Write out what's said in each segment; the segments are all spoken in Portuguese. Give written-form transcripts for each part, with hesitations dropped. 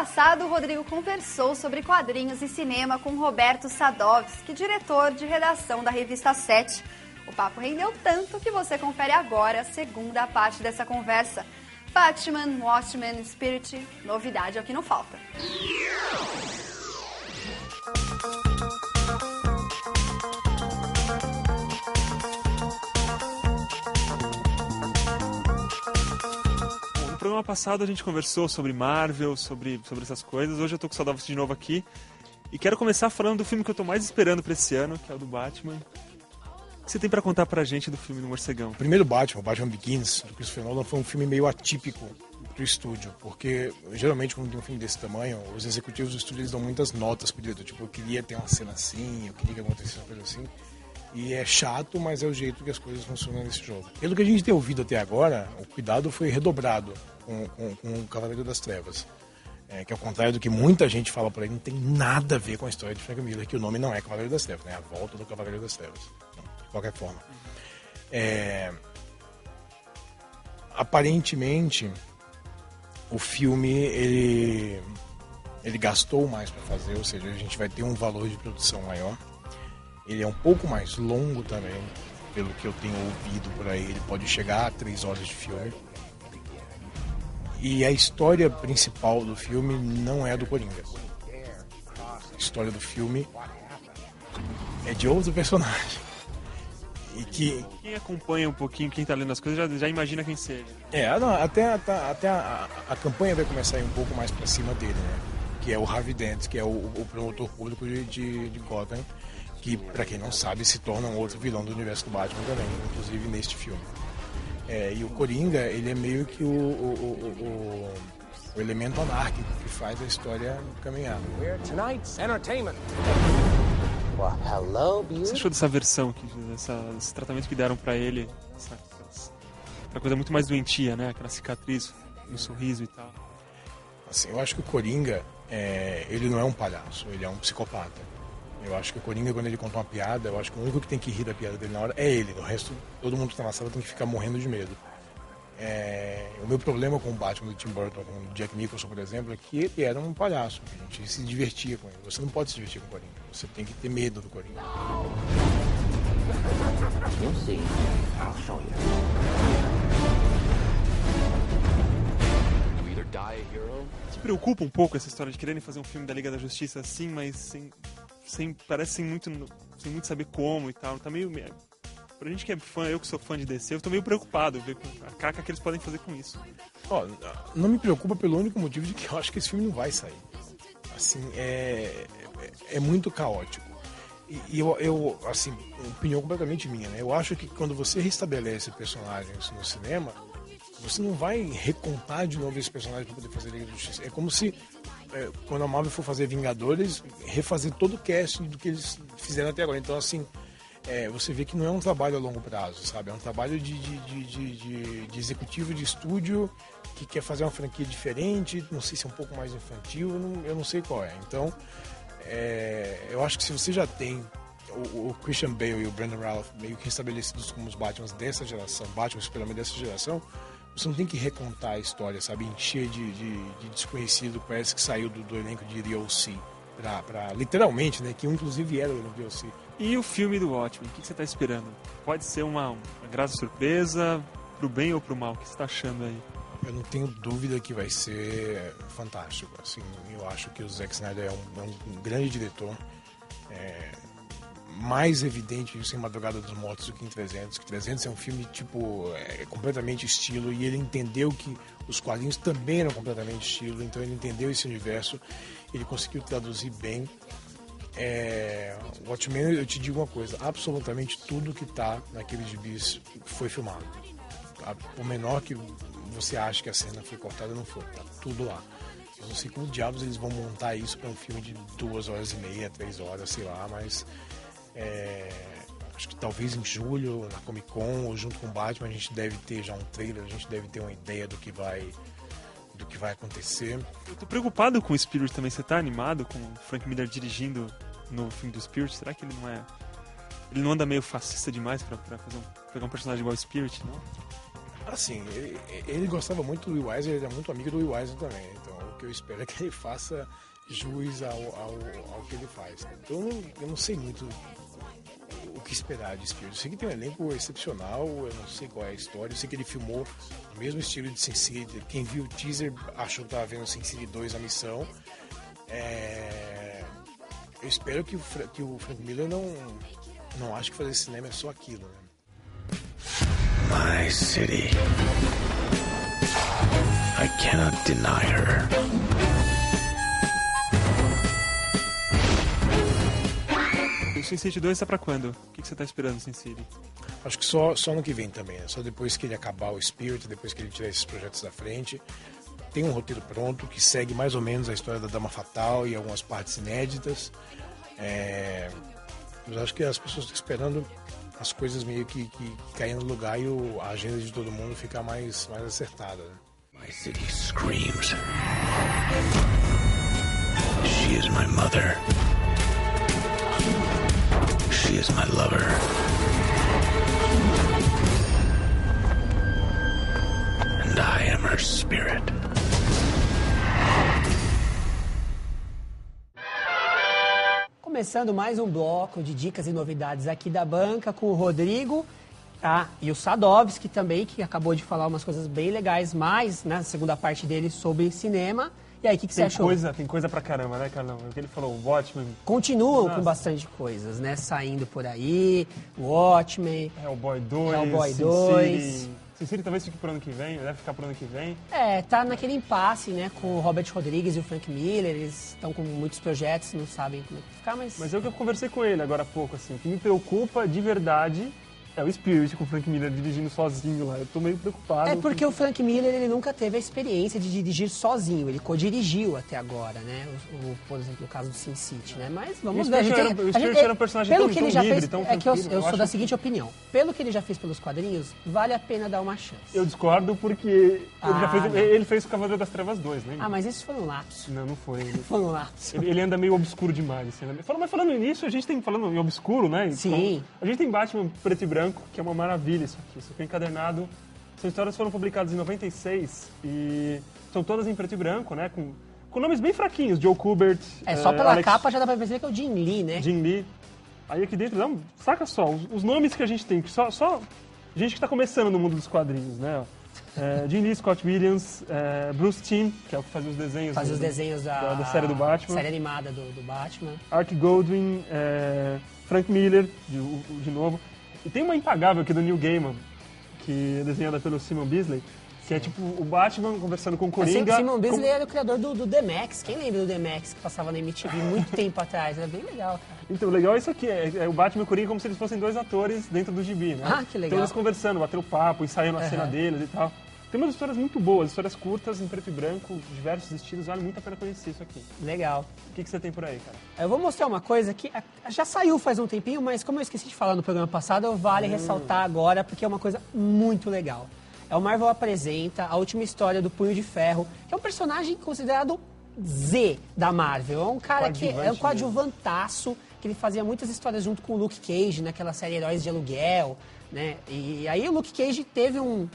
passado, o Rodrigo conversou sobre quadrinhos e cinema com Roberto Sadovski, diretor de redação da revista 7. O papo rendeu tanto que você confere agora a segunda parte dessa conversa. Batman, Watchmen, Spirit, novidade é o que não falta. No programa passado a gente conversou sobre Marvel, sobre essas coisas. Hoje eu tô com o Sadovski de novo aqui. E quero começar falando do filme que eu tô mais esperando pra esse ano, que é o do Batman. O que você tem pra contar pra gente do filme do Morcegão? O primeiro Batman, o Batman Begins, do Christopher Nolan, foi um filme meio atípico pro estúdio. Porque, geralmente, quando tem um filme desse tamanho, os executivos do estúdio eles dão muitas notas pro diretor. Tipo, eu queria ter uma cena assim, eu queria que acontecesse uma coisa assim. E é chato, mas é o jeito que as coisas funcionam nesse jogo. Pelo que a gente tem ouvido até agora, o cuidado foi redobrado com o Cavaleiro das Trevas. Que ao contrário do que muita gente fala por aí, não tem nada a ver com a história de Frank Miller, que o nome não é Cavaleiro das Trevas, né? É a volta do Cavaleiro das Trevas. De qualquer forma. Aparentemente, o filme, ele gastou mais para fazer, ou seja, a gente vai ter um valor de produção maior. Ele é um pouco mais longo também, pelo que eu tenho ouvido por aí. Ele pode chegar a 3 horas de filme. E a história principal do filme não é do Coringa. A história do filme é de outro personagem. E que... Quem acompanha um pouquinho, quem tá lendo as coisas, já imagina quem seja. Até a campanha vai começar a ir um pouco mais pra cima dele, né? Que é o Harvey Dent, que é o promotor público de Gotham. Que, pra quem não sabe, se torna um outro vilão do universo do Batman também, inclusive neste filme. E o Coringa, ele é meio que o elemento anárquico que faz a história caminhar. Você achou dessa versão, esse tratamento que deram pra ele, essa coisa muito mais doentia, né? Aquela cicatriz no sorriso e tal. Assim, eu acho que o Coringa, ele não é um palhaço, ele é um psicopata. Eu acho que o Coringa, quando ele conta uma piada, eu acho que o único que tem que rir da piada dele na hora é ele. O resto, todo mundo que tá na sala tem que ficar morrendo de medo. O meu problema com o Batman do Tim Burton, com o Jack Nicholson, por exemplo, é que ele era um palhaço. A gente se divertia com ele. Você não pode se divertir com o Coringa. Você tem que ter medo do Coringa. Te preocupa um pouco essa história de quererem fazer um filme da Liga da Justiça assim, mas parece sem muito saber como e tal. Tá meio... Pra gente que é fã, eu que sou fã de DC, eu tô meio preocupado ver a caca que eles podem fazer com isso. Não me preocupa pelo único motivo de que eu acho que esse filme não vai sair. Assim, é muito caótico. E eu, assim, opinião completamente minha, né? Eu acho que quando você restabelece personagens no cinema, você não vai recontar de novo esse personagem para poder fazer Liga da Justiça. É como se, quando a Marvel for fazer Vingadores, refazer todo o casting do que eles fizeram até agora. Então, assim, você vê que não é um trabalho a longo prazo, sabe? É um trabalho de executivo de estúdio que quer fazer uma franquia diferente, não sei se é um pouco mais infantil, eu não sei qual é. Então, eu acho que se você já tem o Christian Bale e o Brandon Routh meio que estabelecidos como os Batmans dessa geração, Batman Superman dessa geração, você não tem que recontar a história, sabe? Encher de desconhecido, parece que saiu do elenco de DLC. Literalmente, né? Que inclusive era o elenco de DLC. E o filme do Watchmen, o que você tá esperando? Pode ser uma grata surpresa, pro bem ou pro mal? O que você tá achando aí? Eu não tenho dúvida que vai ser fantástico. Assim, eu acho que o Zack Snyder é um grande diretor. Mais evidente isso em Madrugada dos Mortos do que em 300, que 300 é um filme tipo completamente estilo, e ele entendeu que os quadrinhos também eram completamente estilo, então ele entendeu esse universo, ele conseguiu traduzir bem. Watchmen, eu te digo uma coisa, absolutamente tudo que tá naqueles gibis foi filmado. Por menor que você acha que a cena foi cortada, não foi, tá tudo lá. Eu não sei como diabos eles vão montar isso para um filme de 2 horas e meia, 3 horas, sei lá, mas acho que talvez em julho, na Comic Con, ou junto com o Batman, a gente deve ter já um trailer, a gente deve ter uma ideia do que vai acontecer. Eu tô preocupado com o Spirit também. Você tá animado com o Frank Miller dirigindo no filme do Spirit? Será que ele não anda meio fascista demais pra pegar um personagem igual o Spirit, não? Assim, ele gostava muito do Will Eisner, ele é muito amigo do Will Eisner também. Então, o que eu espero é que ele faça jus ao que ele faz. Então, eu não sei muito o que esperar de Spielberg. Eu sei que tem um elenco excepcional, eu não sei qual é a história. Eu sei que ele filmou o mesmo estilo de Sin City. Quem viu o teaser achou que estava vendo Sin City 2, A Missão. Eu espero que o Frank Miller não ache que fazer cinema é só aquilo, né? My city. I cannot deny her. O Sin City 2 tá pra quando? O que você tá esperando no Sin City? Acho que só no que vem também, né? Só depois que ele acabar o Spirit, depois que ele tirar esses projetos da frente. Tem um roteiro pronto que segue mais ou menos a história da Dama Fatal e algumas partes inéditas. Mas acho que as pessoas estão esperando as coisas meio que caem no lugar e a agenda de todo mundo ficar mais acertada. Né? My city screams. She is my mother. She is my lover. And I am her spirit. Começando mais um bloco de dicas e novidades aqui da banca com o Rodrigo e o Sadovski também, que acabou de falar umas coisas bem legais, mais na segunda parte dele sobre cinema. E aí, o que você achou? Tem coisa pra caramba, né, Carlão? O que ele falou, o Watchmen... Continuam com bastante coisas, né? Saindo por aí, Watchmen... Hellboy 2, Hellboy 2... Sin City talvez fique pro ano que vem, deve ficar pro ano que vem. Tá naquele impasse, né, com o Robert Rodrigues e o Frank Miller, eles estão com muitos projetos, não sabem como é que vai ficar, mas... Mas é o que eu conversei com ele agora há pouco, assim, o que me preocupa de verdade é o Spirit com o Frank Miller dirigindo sozinho lá, eu tô meio preocupado. É porque o Frank Miller, ele nunca teve a experiência de dirigir sozinho, ele co-dirigiu até agora, né, por exemplo, no caso do Sin City, né, mas vamos ver. O Spirit era um personagem tão livre, tão tranquilo. Eu sou da seguinte opinião, pelo que ele já fez pelos quadrinhos, vale a pena dar uma chance. Eu discordo porque ele fez o Cavaleiro das Trevas 2, lembra? Mas isso foi um lapso. Não foi. Foi um lapso. Ele anda meio obscuro demais. Assim, mas falando nisso, a gente tem, falando em obscuro, né? Sim. A gente tem Batman preto e branco, que é uma maravilha isso aqui. Isso aqui é encadernado. Essas histórias foram publicadas em 96 e são todas em preto e branco, né? Com nomes bem fraquinhos. Joe Kubert. Só pela capa já dá pra perceber que é o Jim Lee, né? Jim Lee. Aí aqui dentro, saca só, os nomes que a gente tem, só gente que tá começando no mundo dos quadrinhos, né? Jim Lee, Scott Williams, Bruce Timm, que é o que fazia os desenhos. Fazia os desenhos da série do Batman. Série animada do Batman. Art Goldwyn, Frank Miller, de novo. E tem uma impagável aqui do Neil Gaiman, que é desenhada pelo Simon Bisley, que é tipo o Batman conversando com o Coringa. O Simon Bisley era o criador do The Max. Quem lembra do The Max, que passava na MTV muito tempo atrás? Era bem legal, cara. Então, o legal é isso aqui, é o Batman e o Coringa como se eles fossem dois atores dentro do gibi, né? Que legal. Então eles conversando, batendo papo, ensaiando a cena deles e tal. Tem umas histórias muito boas, histórias curtas, em preto e branco, diversos estilos, vale muito a pena conhecer isso aqui. Legal. O que você tem por aí, cara? Eu vou mostrar uma coisa que já saiu faz um tempinho, mas como eu esqueci de falar no programa passado, vale ressaltar agora, porque é uma coisa muito legal. O Marvel apresenta a última história do Punho de Ferro, que é um personagem considerado Z da Marvel. É um cara que é um coadjuvantaço, que ele fazia muitas histórias junto com o Luke Cage, naquela série Heróis de Aluguel, né? E aí o Luke Cage teve um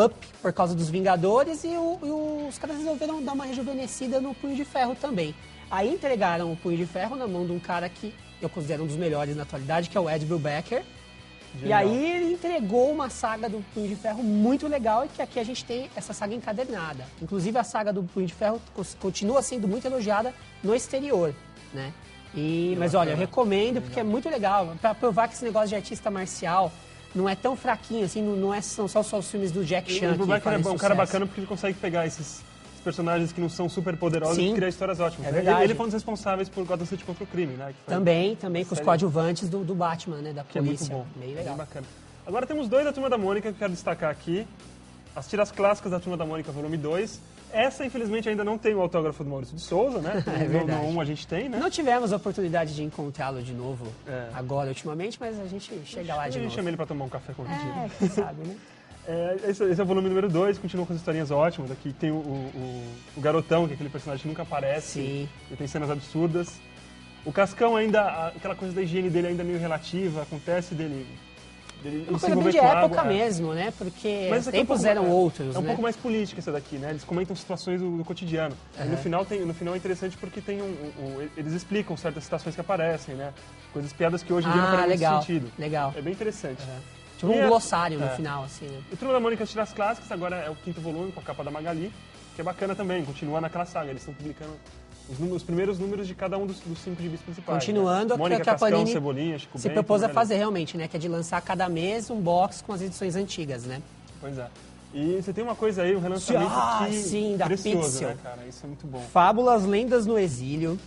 up por causa dos Vingadores e os caras resolveram dar uma rejuvenescida no Punho de Ferro também. Aí entregaram o Punho de Ferro na mão de um cara que eu considero um dos melhores na atualidade, que é o Ed Brubaker. Genial. E aí ele entregou uma saga do Punho de Ferro muito legal e que aqui a gente tem essa saga encadernada. Inclusive a saga do Punho de Ferro continua sendo muito elogiada no exterior, né? Mas olha, eu recomendo porque é muito legal, para provar que esse negócio de artista marcial não é tão fraquinho assim, são só os filmes do Jack Chan. O Brubaker é um cara bacana porque ele consegue pegar esses personagens que não são super poderosos e criar histórias ótimas. É verdade. Ele foi um dos responsáveis por Gotham City contra o crime, né? Também com os coadjuvantes do Batman, né? Da polícia. Que é muito bom. Bem legal. Bem bacana. Agora temos dois da Turma da Mônica que eu quero destacar aqui. As tiras clássicas da Turma da Mônica, volume 2. Essa, infelizmente, ainda não tem o autógrafo do Maurício de Souza, né? É verdade. No 1 a gente tem, né? Não tivemos a oportunidade de encontrá-lo de novo agora, ultimamente, mas a gente chega lá de novo. A gente chama ele pra tomar um café com a gente. Quem sabe, né? Esse é o volume número 2, continua com as historinhas ótimas. Aqui tem o Garotão, que é aquele personagem que nunca aparece. Sim. E tem cenas absurdas. O Cascão ainda, aquela coisa da higiene dele ainda meio relativa, acontece dele Ele Uma se coisa bem envolver de com época água, mesmo, né? Porque Mas os essa aqui é um tempos pouco- eram outros, É um né? pouco mais política essa daqui, né? Eles comentam situações do cotidiano. E no final é interessante porque tem eles explicam certas situações que aparecem, né? Coisas, piadas que hoje em dia não fazem legal, muito sentido. legal. É bem interessante. Tipo E um é- glossário no é. final, assim, né? O Turma da Mônica Tira as Clássicas agora é o 5º volume com a capa da Magali, que é bacana também, continua naquela saga. Eles estão publicando os primeiros números de cada um dos 5 gibis principais. Continuando né? Mônica, que a Cascão, Panini Cebolinha, Chico se Bento, propôs a Magali. fazer realmente, né? Que é de lançar cada mês um box com as edições antigas, né? Pois é. E você tem uma coisa aí, um relançamento sim, da precioso, Pixel. né, cara? Isso é muito bom. Fábulas, Lendas no Exílio,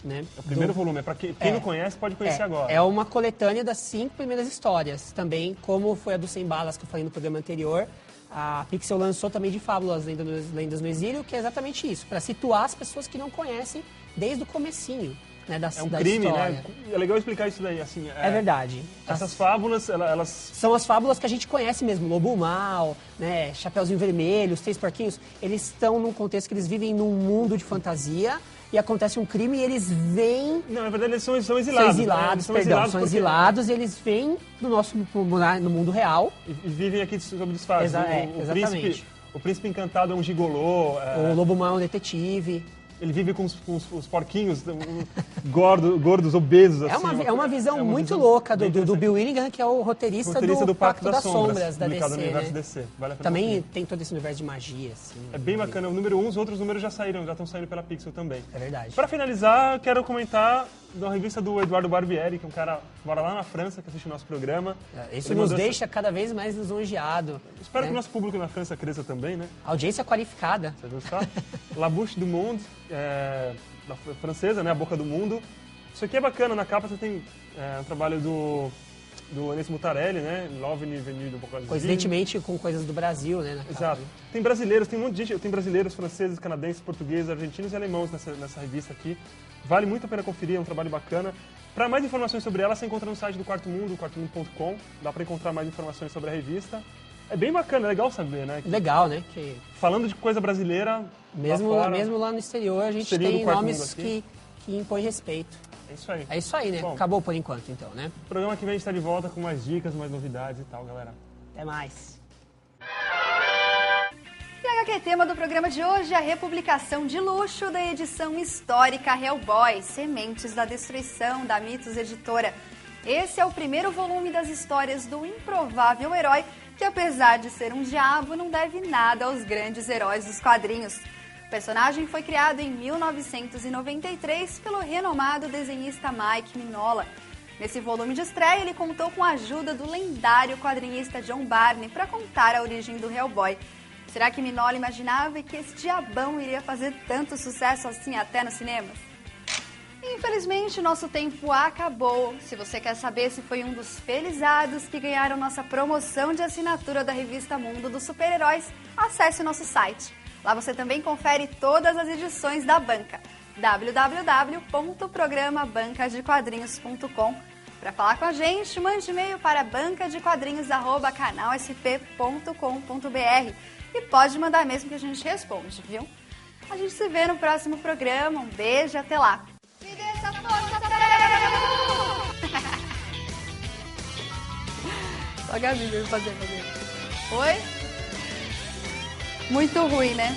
né? É o primeiro volume, é pra quem não conhece, pode conhecer agora. É uma coletânea das 5 primeiras histórias. Também, como foi a do Sem Balas que eu falei no programa anterior, a Pixel lançou também de Fábulas, Lendas no Exílio, que é exatamente isso, para situar as pessoas que não conhecem desde o comecinho, né, da É um da crime, história. né? É legal explicar isso daí, assim. É verdade. Essas fábulas, elas... São as fábulas que a gente conhece mesmo, Lobo Mal, né, Chapeuzinho Vermelho, Os Três Porquinhos. Eles estão num contexto que eles vivem num mundo de fantasia e acontece um crime e eles vêm... Não, na verdade eles são exilados. São né? exilados, Eles são porque- exilados e eles vêm no mundo real. E vivem aqui sob disfarce. Exatamente. O príncipe encantado é um gigolô. O Lobo Mal é um detetive. Ele vive com os porquinhos gordos, obesos, É assim. uma visão é uma muito visão louca bem do interessante. Bill Willingham, que é o roteirista do Pacto das Sombras da publicado DC, no universo né? DC. Vale a pena Também conferir. tem todo esse universo de magia, assim. É bem bacana. O número 1, os outros números já estão saindo pela Pixel também. É verdade. Para finalizar, quero comentar da revista do Eduardo Barbieri, que é um cara que mora lá na França, que assiste o nosso programa. Isso Ele nos mandou deixa cada vez mais lisonjeado. Espero né? que o nosso público na França cresça também, né? Audiência qualificada. Você viu só? La Bouche du Monde, da francesa, né? A Boca do Mundo. Isso aqui é bacana, na capa você tem um trabalho do Anis Mutarelli, né? Love in Avenue do Boca Coincidentemente com coisas do Brasil, né? na capa. Exato. Tem brasileiros, tem um monte de gente, tem brasileiros, franceses, canadenses, portugueses, argentinos e alemãos nessa revista aqui. Vale muito a pena conferir, é um trabalho bacana. Para mais informações sobre ela, você encontra no site do Quarto Mundo, quartomundo.com. Dá para encontrar mais informações sobre a revista. É bem bacana, é legal saber, né? Legal, né? Que Falando de coisa brasileira, mesmo lá no exterior, a gente Exterior do tem Quarto nomes Mundo aqui. que impõem respeito. é isso aí. É isso aí, né? Bom. Acabou por enquanto, então, né? O programa que vem a gente está de volta com mais dicas, mais novidades e tal, galera. Até mais. E a HQ tema do programa de hoje é a republicação de luxo da edição histórica Hellboy, Sementes da Destruição, da Mitos Editora. Esse é o primeiro volume das histórias do improvável herói que, apesar de ser um diabo, não deve nada aos grandes heróis dos quadrinhos. O personagem foi criado em 1993 pelo renomado desenhista Mike Mignola. Nesse volume de estreia, ele contou com a ajuda do lendário quadrinista John Barney para contar a origem do Hellboy. Será que Mignola imaginava que esse diabão iria fazer tanto sucesso assim até nos cinemas? Infelizmente, nosso tempo acabou. Se você quer saber se foi um dos felizados que ganharam nossa promoção de assinatura da revista Mundo dos Super-Heróis, acesse o nosso site. Lá você também confere todas as edições da banca. www.programabancadequadrinhos.com. Para falar com a gente, mande e-mail para bancadequadrinhos@canalsp.com.br e pode mandar mesmo que a gente responde, viu? A gente se vê no próximo programa. Um beijo e até lá. Me dê essa força, Peru! Só a Gabi veio fazer. Oi? Muito ruim, né?